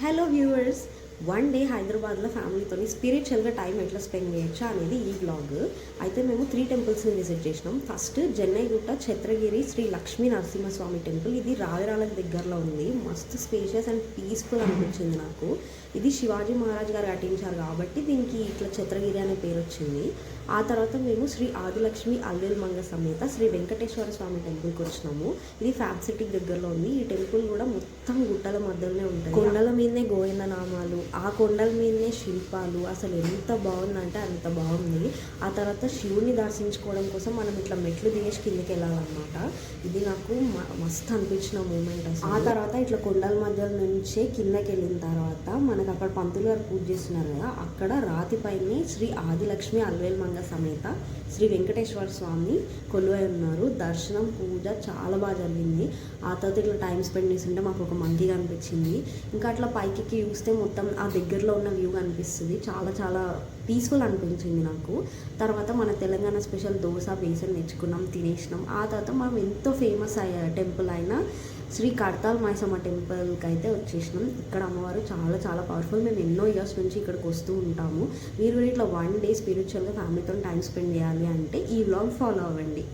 Hello viewers, one day హైదరాబాద్లో ఫ్యామిలీతో స్పిరిచువల్గా టైం ఎట్లా స్పెండ్ చేయొచ్చా అనేది ఈ బ్లాగ్. అయితే మేము 3 టెంపుల్స్ని విజిట్ చేసినాం. First Jannaigutta Chatragiri Sri Lakshmi Narasimhaswamy temple. ఇది రావిరాలకు దగ్గరలో ఉంది. మస్తు స్పేషియస్ అండ్ పీస్ఫుల్ అనిపించింది నాకు. ఇది శివాజీ మహారాజ్ గారు కట్టించారు కాబట్టి దీనికి ఇట్లా ఛత్రగిరి అనే పేరు వచ్చింది. ఆ తర్వాత మేము శ్రీ ఆదిలక్ష్మి అల్వేల్ మంగ సమేత శ్రీ వెంకటేశ్వర స్వామి టెంపుల్కి వచ్చినాము. ఇది ఫ్యాబ్ సిటీకి దగ్గరలో ఉంది. ఈ టెంపుల్ కూడా మొత్తం గుట్టల మధ్యలోనే ఉంటుంది. కొండల మీదనే గోవింద నామాలు, ఆ కొండల మీదనే శిల్పాలు. అసలు ఎంత బాగుందంటే అంత బాగుంది. ఆ తర్వాత శివుని దర్శించుకోవడం కోసం మనం ఇట్లా మెట్లు దిగేసి కిందకి వెళ్ళాలన్నమాట. ఇది నాకు మస్తు అనిపించిన మూమెంట్ అసలు. ఆ తర్వాత ఇట్లా కొండల మధ్య నుంచే కిందకి వెళ్ళిన తర్వాత మనకు అక్కడ పంతులు గారు పూజ చేస్తున్నారు కదా, అక్కడ రాతిపైనే శ్రీ ఆదిలక్ష్మి అల్వేల్ మంగ సమేత శ్రీ వెంకటేశ్వర స్వామి కొలువై ఉన్నారు. దర్శనం పూజ చాలా బాగా జరిగింది. ఆ తర్వాత ఇట్లా టైం స్పెండ్ చేస్తుంటే మాకు ఒక మంకీ కనిపించింది. ఇంకా అట్లా పైకి చూస్తే మొత్తం ఆ దగ్గరలో ఉన్న వ్యూ కనిపిస్తుంది. చాలా చాలా పీస్ఫుల్ అనిపించింది నాకు. తర్వాత మన తెలంగాణ స్పెషల్ దోశ బేసన్ తెచ్చుకున్నాం, తినేసినాం. ఆ తర్వాత మనం ఎంతో ఫేమస్ అయ్యే టెంపుల్ అయిన శ్రీ కడతాల్ మైసమ్మ టెంపుల్కి అయితే వచ్చేసినాం. ఇక్కడ అమ్మవారు చాలా చాలా పవర్ఫుల్. మేము ఎన్నో ఇయర్స్ నుంచి ఇక్కడికి వస్తూ ఉంటాము. మీరు ఇట్లా వన్ డే స్పిరిచువల్గా ఫ్యామిలీతో టైం స్పెండ్ చేయాలి అంటే ఈ వ్లాగ్ ఫాలో అవ్వండి.